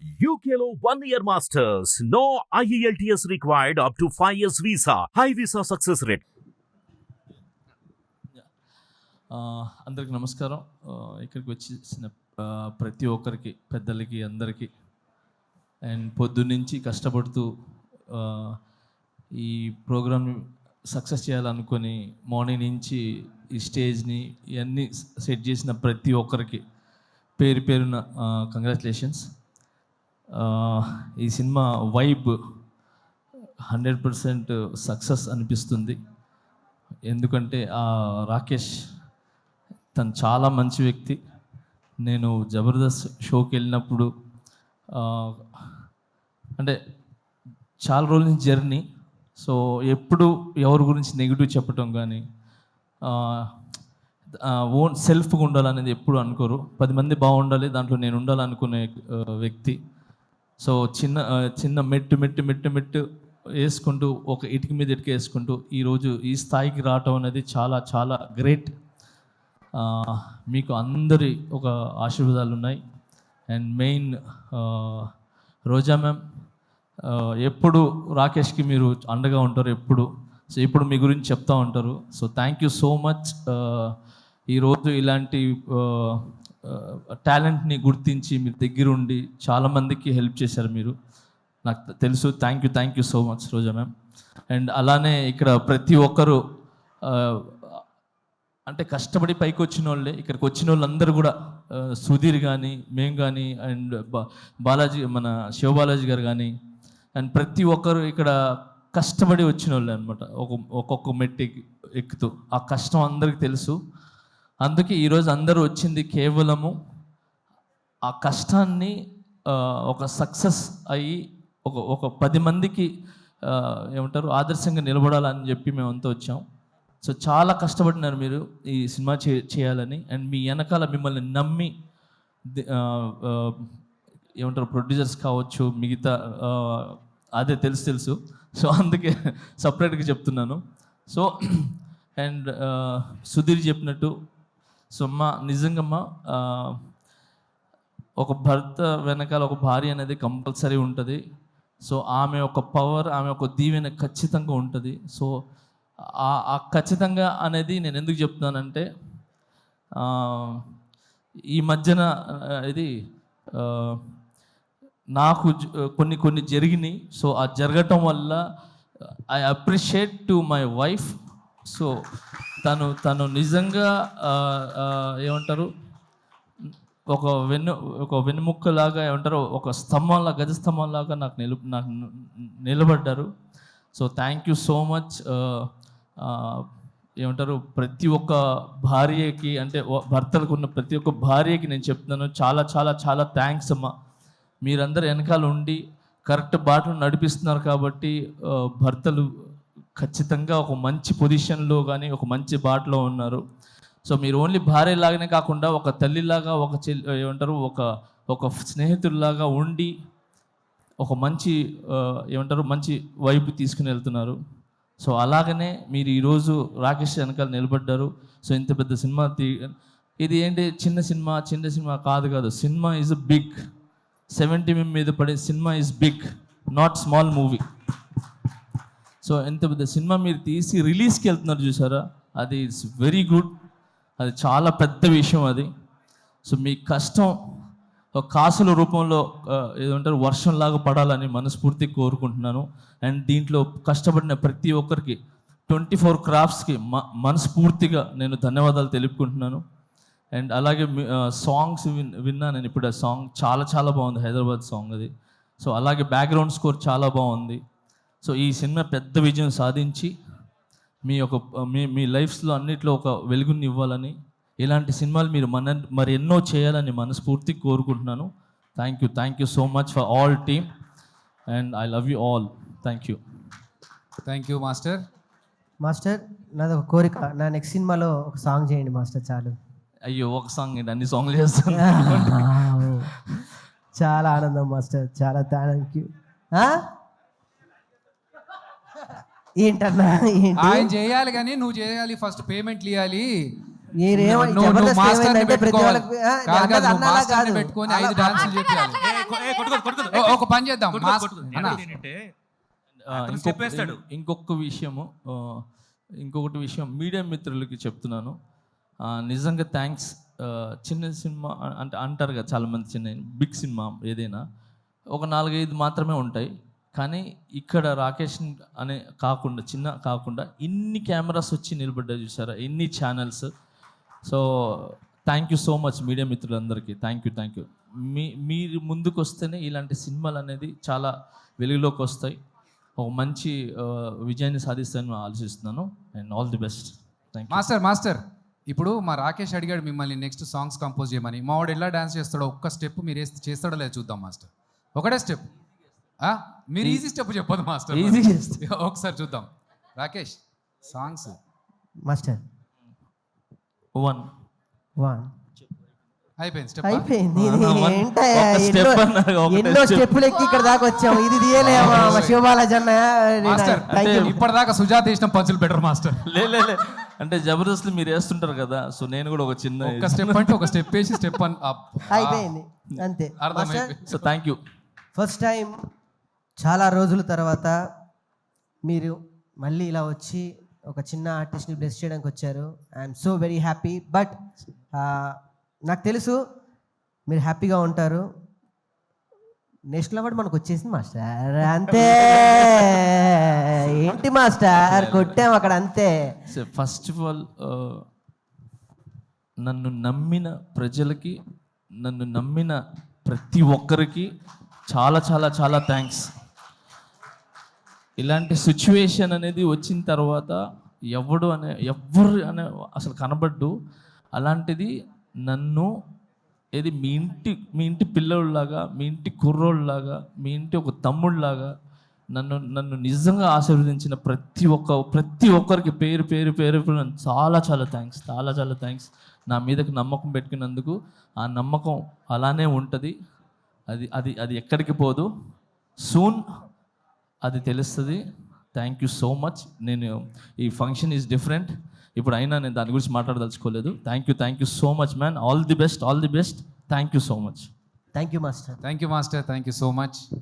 UKLO 1 year masters. No IELTS required up to 5 years visa. High visa success rate. అందరికి నమస్కారం. ఇక్కడికి వచ్చిన ప్రతి ఒక్కరికి, పెద్దలకి, అందరికీ అండ్ పొద్దున్నుంచి కష్టపడుతూ ఈ ప్రోగ్రామ్ సక్సెస్ చేయాలనుకొని మార్నింగ్ నుంచి ఈ స్టేజ్ని ఇవన్నీ సెట్ చేసిన ప్రతి ఒక్కరికి పేరు పేరున కంగ్రాచులేషన్స్. ఈ సినిమా వైబ్ 100% సక్సెస్ అనిపిస్తుంది. ఎందుకంటే రాకేష్ తను చాలా మంచి వ్యక్తి. నేను జబర్దస్త్ షోకి వెళ్ళినప్పుడు అంటే చాలా రోజుల నుంచి జర్నీ. సో ఎప్పుడు ఎవరి గురించి నెగిటివ్ చెప్పటం కానీ ఓన్ సెల్ఫ్గా ఉండాలనేది ఎప్పుడు అనుకోరు. 10 మంది బాగుండాలి, దాంట్లో నేను ఉండాలనుకునే వ్యక్తి. సో చిన్న మెట్టు వేసుకుంటూ ఒక ఇటుక మీద ఇటుక వేసుకుంటూ ఈరోజు ఈ స్థాయికి రావటం అనేది చాలా చాలా గ్రేట్. మీకు అందరి ఒక ఆశీర్వాదాలు ఉన్నాయి. అండ్ మెయిన్ రోజా మ్యామ్, ఎప్పుడు రాకేష్కి మీరు అండగా ఉంటారు ఎప్పుడు. సో ఇప్పుడు మీ గురించి చెప్తూ ఉంటారు. So thank you so much. ఈరోజు ఇలాంటి టాలెంట్ని గుర్తించి మీరు దగ్గరుండి చాలామందికి హెల్ప్ చేశారు మీరు, నాకు తెలుసు. Thank you so much Roja ma'am. And అలానే ఇక్కడ ప్రతి ఒక్కరు అంటే కష్టపడి పైకి వచ్చిన వాళ్ళే. ఇక్కడికి వచ్చిన వాళ్ళందరూ కూడా సుధీర్ కానీ, మేము కానీ, అండ్ బాలాజీ, మన శివబాలాజీ గారు కానీ, అండ్ ప్రతి ఒక్కరు ఇక్కడ కష్టపడి వచ్చిన వాళ్ళే అనమాట. ఒక్కొక్క మెట్టి ఎక్కుతూ ఆ కష్టం అందరికీ తెలుసు. అందుకే ఈరోజు అందరూ వచ్చింది కేవలము ఆ కష్టాన్ని ఒక సక్సెస్ అయ్యి ఒక 10 మందికి ఏమంటారు ఆదర్శంగా నిలబడాలని చెప్పి మేమంతా వచ్చాం. సో చాలా కష్టపడినారు మీరు ఈ సినిమా చేయాలని. అండ్ మీ వెనకాల మిమ్మల్ని నమ్మి ఏమంటారు ప్రొడ్యూసర్స్ కావచ్చు, మిగతా అదే తెలుసు. సో అందుకే సపరేట్గా చెప్తున్నాను. సో అండ్ సుధీర్ చెప్పినట్టు, సో నిజంగా ఒక భర్త వెనకాల ఒక భార్య అనేది కంపల్సరీ ఉంటుంది. సో ఆమె ఒక పవర్, ఆమె ఒక దీవెన ఖచ్చితంగా ఉంటుంది. సో ఆ ఖచ్చితంగా అనేది నేను ఎందుకు చెప్తున్నానంటే, ఈ మధ్యన ఇది నాకు కొన్ని జరిగినాయి. సో ఆ జరగటం వల్ల I appreciate to my wife. So తను నిజంగా ఏమంటారు ఒక వెన్నుముక్కలాగా, ఏమంటారు ఒక స్తంభంలాగా, గజస్తంభంలాగా నాకు నిలబడ్డారు. So thank you so much. ఏమంటారు ప్రతి ఒక్క భార్యకి, అంటే భర్తలకు ఉన్న ప్రతి ఒక్క భార్యకి నేను చెప్తున్నాను, చాలా చాలా చాలా థ్యాంక్స్ అమ్మా. మీరందరూ వెనకాల ఉండి కరెక్ట్ బాటలు నడిపిస్తున్నారు కాబట్టి భర్తలు ఖచ్చితంగా ఒక మంచి పొజిషన్లో కానీ ఒక మంచి బాటలో ఉన్నారు. సో మీరు ఓన్లీ భార్య లాగానే కాకుండా ఒక తల్లిలాగా, ఒక ఏమంటారు ఒక స్నేహితుల్లాగా ఉండి ఒక మంచి ఏమంటారు మంచి వైపు తీసుకుని వెళ్తున్నారు. సో అలాగనే మీరు ఈరోజు రాకేష్ వెనకాల నిలబడ్డారు. సో ఇంత పెద్ద సినిమా ఇది ఏంటి చిన్న సినిమా కాదు. Cinema is big. 70 మీద పడే cinema is big, not small movie. So ఎంత పెద్ద సినిమా మీరు తీసి రిలీజ్కి వెళ్తున్నారు చూసారా, అది ఇట్స్ వెరీ గుడ్. అది చాలా పెద్ద విషయం అది. సో మీ కష్టం ఒక కాసుల రూపంలో ఏదంటారు వర్షంలాగా పడాలని మనస్ఫూర్తిగా కోరుకుంటున్నాను. అండ్ దీంట్లో కష్టపడిన ప్రతి ఒక్కరికి 24 క్రాఫ్ట్స్కి మనస్ఫూర్తిగా నేను ధన్యవాదాలు తెలుపుకుంటున్నాను. అండ్ అలాగే సాంగ్స్ విన్నా నేను ఇప్పుడు. ఆ సాంగ్ చాలా చాలా బాగుంది, హైదరాబాద్ సాంగ్ అది. సో అలాగే బ్యాక్గ్రౌండ్ స్కోర్ చాలా బాగుంది. సో ఈ సినిమా పెద్ద విజయం సాధించి మీ లైఫ్స్లో అన్నిట్లో ఒక వెలుగుని ఇవ్వాలని, ఇలాంటి సినిమాలు మీరు మరి ఎన్నో చేయాలని మనస్ఫూర్తిగా కోరుకుంటున్నాను. Thank you so much for all team and I love you all. Thank you master. నాది ఒక కోరిక, నా నెక్స్ట్ సినిమాలో ఒక సాంగ్ చేయండి మాస్టర్. చాలు. అయ్యో ఒక సాంగ్ ఏంటి, అన్ని సాంగ్లు చేస్తాను. చాలా ఆనందం మాస్టర్, చాలా థ్యాంక్ యూ. ఏంటన్నా ఆయన చేయాలి కానీ నువ్వు చేయాలి, ఫస్ట్ పేమెంట్లు ఇవ్వాలి. మీరేమో నువ్వు జబర్దస్త్ మాస్టర్ని ఏమైందంటే ప్రతి పెట్టుకోవాలి. వాళ్ళకి కాదు కాదు, నువ్వు అన్నలా మాస్టర్ని కాదు. పెట్టుకొని అలా 5 డాన్సులు చెప్పాలి. ఒక పని చేద్దాం, ఇంకొకటి విషయం మీడియా మిత్రులకి చెప్తున్నాను. నిజంగా థ్యాంక్స్. చిన్న సినిమా అంటే అంటారు కదా చాలామంది, చిన్న బిగ్ సినిమా ఏదైనా ఒక 4-5 మాత్రమే ఉంటాయి. కానీ ఇక్కడ రాకేష్ అనే కాకుండా చిన్న కాకుండా ఇన్ని కెమెరాస్ వచ్చి నిలబడ్డా చూసారా, ఇన్ని channels. So thank you so much media మిత్రులందరికీ. Thank you. మీరు ముందుకు వస్తేనే ఇలాంటి సినిమాలు అనేది చాలా వెలుగులోకి వస్తాయి, ఒక మంచి విజయాన్ని సాధిస్తానని ఆలోచిస్తున్నాను. And all the best. Thank you. Master ఇప్పుడు మా రాకేష్ అడిగాడు మిమ్మల్ని నెక్స్ట్ సాంగ్స్ కంపోజ్ చేయమని. మా వాడు ఎలా డాన్స్ చేస్తాడో ఒక్క స్టెప్ మీరు చేస్తాడో లేదు చూద్దాం మాస్టర్. ఒకటే స్టెప్, మీరు ఈజీ స్టెప్ చెప్పదు మాస్టర్, ఈజీ ఒకసారి చూద్దాం. రాకేష్ సాంగ్స్ మాస్టర్ 1 అయిపోయింది స్టెప్. అయిపోయింది. ఇది one. ఏంటయ్యా, ఒక step అన్నారు, ఒకటే ఎన్నో step. స్టెప్పులు ఎక్కి ఇక్కడ దాకా వచ్చాము. ఇది తీయలేమా శివబాలాజీ అన్న? మాస్టర్ ఇప్పటిదాకా సుజాత వేసిన పంచులు బెటర్ మాస్టర్. లే అంటే జబర్దస్త్ మీరు వేస్తుంటారు కదా, సో నేను కూడా ఒక చిన్న ఒక స్టెప్ అంటే ఒక స్టెప్ వేసి స్టెప్ అయిపోయింది అంతే. అర్థమైపోయింది. So thank you. First time చాలా రోజుల తర్వాత మీరు మళ్ళీ ఇలా వచ్చి ఒక చిన్న ఆర్టిస్ట్ని బ్లెస్ చేయడానికి వచ్చారు. I'm so very happy. But నాకు తెలుసు మీరు హ్యాపీగా ఉంటారు. నేషనల్ అవార్డు మనకు వచ్చేసింది మాస్టర్, అంతే. ఏంటి మాస్టర్ కొట్టాం అక్కడ, అంతే. ఫస్ట్ ఆఫ్ ఆల్ నన్ను నమ్మిన ప్రజలకి, నన్ను నమ్మిన ప్రతి ఒక్కరికి చాలా చాలా చాలా థ్యాంక్స్. ఇలాంటి సిచ్యువేషన్ అనేది వచ్చిన తర్వాత ఎవరు అనే అసలు కనబడ్డు. అలాంటిది నన్ను ఏది మీ ఇంటి పిల్లోళ్ళలాగా, మీ ఇంటి కుర్రోళ్ళలాగా, మీ ఇంటి ఒక తమ్ముళ్ళలాగా నన్ను నిజంగా ఆశీర్వదించిన ప్రతి ఒక్కరికి పేరు చాలా చాలా థ్యాంక్స్. నా మీదకి నమ్మకం పెట్టుకున్నందుకు. ఆ నమ్మకం అలానే ఉంటుంది, అది ఎక్కడికి పోదు. సూన్ అది తెలుస్తుంది. Thank you so much. నేను ఈ ఫంక్షన్ ఈజ్ డిఫరెంట్ ఇప్పుడు, అయినా నేను దాని గురించి మాట్లాడదలుచుకోలేదు. Thank you so much man. All the best. Thank you so much. Thank you master. Thank you so much.